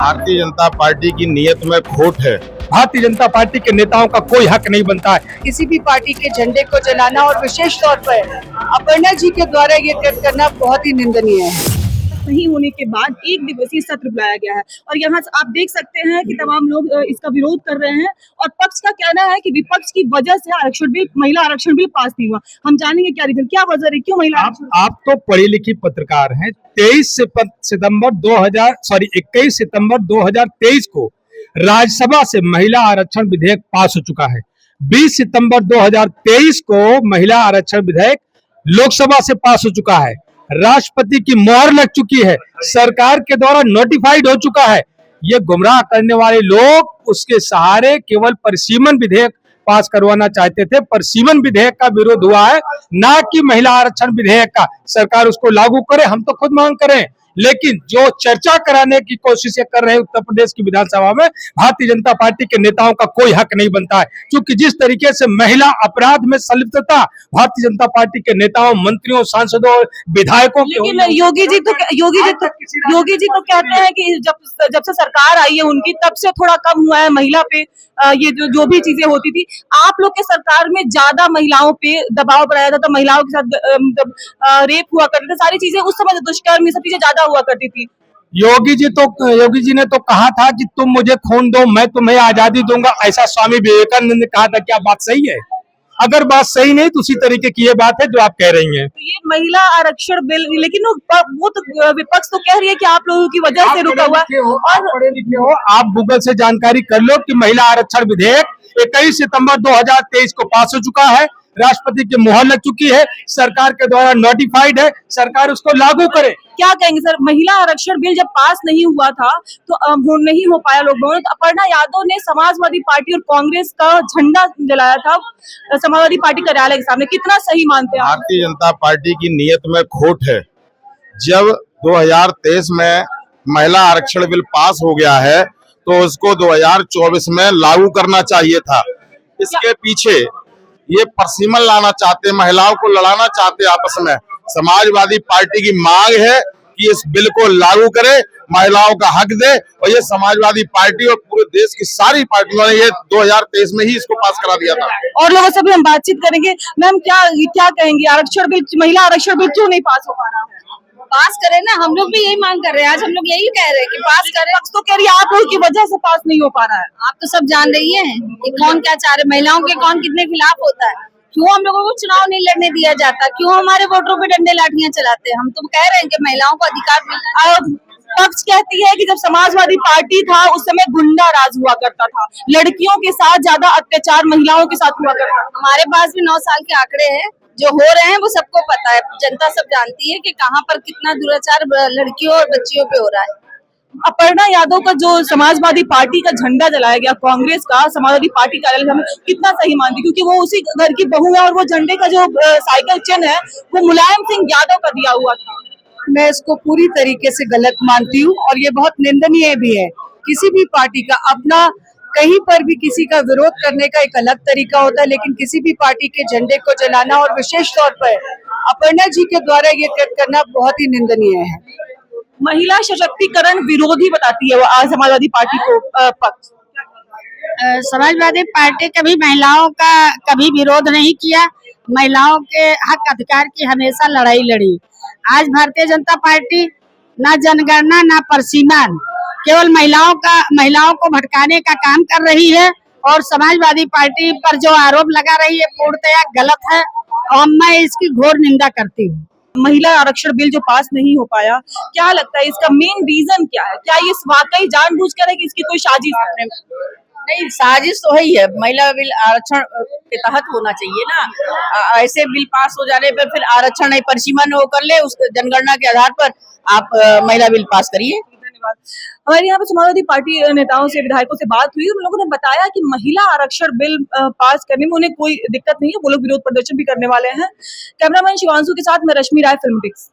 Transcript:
Bharatiya Janata party की नीयत में खोट है। भारतीय जनता पार्टी के नेताओं का कोई हक नहीं बनता है किसी भी पार्टी के झंडे को जलाना और विशेष तौर पर अपर्णा जी के द्वारा ये कृत्य करना बहुत ही निंदनीय है। नहीं होने के बाद एक दिवसीय सत्र बुलाया गया है और यहाँ आप देख सकते हैं कि तमाम लोग इसका विरोध कर रहे हैं और पक्ष का कहना है कि विपक्ष की वजह से आरक्षण बिल, महिला आरक्षण बिल पास नहीं हुआ। हम जानेंगे क्या रीजन, क्या वजह है, क्यों महिला आप तो पढ़ी लिखी पत्रकार हैं। 21 सितंबर 2023 को राज्यसभा से महिला आरक्षण विधेयक पास हो चुका है। 20 सितंबर 2023 को महिला आरक्षण विधेयक लोकसभा से पास हो चुका है। राष्ट्रपति की मोहर लग चुकी है, सरकार के द्वारा नोटिफाइड हो चुका है। ये गुमराह करने वाले लोग उसके सहारे केवल परिसीमन विधेयक पास करवाना चाहते थे। परिसीमन विधेयक का विरोध हुआ है, ना कि महिला आरक्षण विधेयक का। सरकार उसको लागू करे, हम तो खुद मांग करें, लेकिन जो चर्चा कराने की कोशिशें कर रहे हैं उत्तर प्रदेश की विधानसभा में, भारतीय जनता पार्टी के नेताओं का कोई हक नहीं बनता है। क्योंकि जिस तरीके से महिला अपराध में संलिप्तता भारतीय जनता पार्टी के नेताओं, मंत्रियों, सांसदों, विधायकों की, लेकिन योगी जी तो कहते हैं कि जब से सरकार आई है उनकी, तब से थोड़ा कम हुआ है महिला पे ये जो भी चीजें होती थी। आप लोग के सरकार में ज्यादा महिलाओं पे दबाव बनाया जाता था, महिलाओं के साथ रेप हुआ करते थे, सारी चीजें उस समय दुष्कर्म ये सब चीजें ज्यादा हुआ करती थी। योगी जी ने तो कहा था कि तुम मुझे खून दो, मैं तुम्हें आजादी दूंगा। ऐसा स्वामी विवेकानंद ने कहा था। क्या बात सही है? अगर बात सही नहीं तो उसी तरीके की ये बात है जो आप कह रही हैं। तो ये महिला आरक्षण बिल, लेकिन वो तो विपक्ष तो कह रही है कि आप लोगों की वजह से रुका हुआ। और पढ़े लिखे हो, आप गूगल से जानकारी कर लो कि महिला आरक्षण विधेयक 21 सितंबर 2023 को पास हो चुका है, राष्ट्रपति की मुहर लग चुकी है, सरकार के द्वारा नोटिफाइड है, सरकार उसको लागू करे। क्या कहेंगे सर, महिला आरक्षण बिल जब पास नहीं हुआ था तो नहीं हो पाया लोगों ने, तो अपर्णा यादव ने समाजवादी पार्टी और कांग्रेस का झंडा जलाया था समाजवादी पार्टी कार्यालय के सामने। कितना सही मानते हैं? भारतीय जनता पार्टी की नीयत में खोट है। जब 2023 में महिला आरक्षण बिल पास हो गया है तो उसको 2024 में लागू करना चाहिए था। इसके पीछे ये परसीमन लाना चाहते, महिलाओं को लड़ाना चाहते आपस में। समाजवादी पार्टी की मांग है कि इस बिल को लागू करे, महिलाओं का हक दे, और ये समाजवादी पार्टी और पूरे देश की सारी पार्टियों ने ये 2023 में ही इसको पास करा दिया था। और लोगों से भी हम बातचीत करेंगे। मैम, क्या कहेंगे, आरक्षण बिल, महिला आरक्षण बिल क्यों नहीं पास हो पा रहा है? पास करें ना, हम लोग भी यही मांग कर रहे हैं। आज हम लोग यही कह रहे हैं कि पास करें। तो कह रही है आप लोगों की वजह से पास नहीं हो पा रहा है। आप तो सब जान रही हैं कि कौन क्या चाह रहे, महिलाओं के कौन कितने खिलाफ होता है। क्यों हम लोगों को चुनाव नहीं लड़ने दिया जाता, क्यों हमारे वोटरों पे डंडे लाठियां चलाते हैं। हम तो कह रहे हैं कि महिलाओं को अधिकार। पक्ष कहती है कि जब समाजवादी पार्टी था उस समय गुंडा राज हुआ करता था, लड़कियों के साथ ज्यादा अत्याचार महिलाओं के साथ हुआ करता था। हमारे पास भी 9 साल के आंकड़े हैं, जो हो रहे हैं वो सबको पता है। जनता सब जानती है कि कहाँ पर कितना दुराचार लड़कियों और बच्चियों पे हो रहा है। अपर्णा यादव का जो समाजवादी पार्टी का झंडा जलाया गया, कांग्रेस का समाजवादी पार्टी कार्यालय में, कितना सही मानती, क्योंकि वो उसी घर की बहू है और वो झंडे का जो साइकिल चिन्ह है वो मुलायम सिंह यादव का दिया हुआ था। मैं इसको पूरी तरीके से गलत मानती हूँ और ये बहुत निंदनीय भी है। किसी भी पार्टी का अपना, कहीं पर भी किसी का विरोध करने का एक अलग तरीका होता है, लेकिन किसी भी पार्टी के झंडे को जलाना और विशेष तौर पर अपर्णा जी के द्वारा ये कृत्य करना बहुत ही निंदनीय है। महिला सशक्तिकरण विरोधी बताती है वो समाजवादी पार्टी को पक्ष। समाजवादी पार्टी कभी महिलाओं का कभी विरोध नहीं किया, महिलाओं के हक अधिकार की हमेशा लड़ाई लड़ी। आज भारतीय जनता पार्टी ना जनगणना ना परसीमन, केवल महिलाओं को भटकाने का काम कर रही है और समाजवादी पार्टी पर जो आरोप लगा रही है पूर्णतया गलत है और मैं इसकी घोर निंदा करती हूँ। महिला आरक्षण बिल जो पास नहीं हो पाया, क्या लगता है इसका मेन रीजन क्या है? क्या ये वाकई जानबूझकर है कि इसकी कोई साजिश है? नहीं, साजिश तो है ही है। महिला बिल आरक्षण के तहत होना चाहिए ना। ऐसे बिल पास हो जाने पर फिर आरक्षण नहीं, परिसीमन वो कर ले, उस जनगणना के आधार पर आप महिला बिल पास करिए। धन्यवाद। हमारे यहाँ पे समाजवादी पार्टी नेताओं से, विधायकों से बात हुई, उन लोगों ने बताया कि महिला आरक्षण बिल पास करने में उन्हें कोई दिक्कत नहीं है, वो लोग विरोध प्रदर्शन भी करने वाले हैं। कैमरामैन शिवांशु के साथ मैं रश्मि राय, फिल्म टिक्स।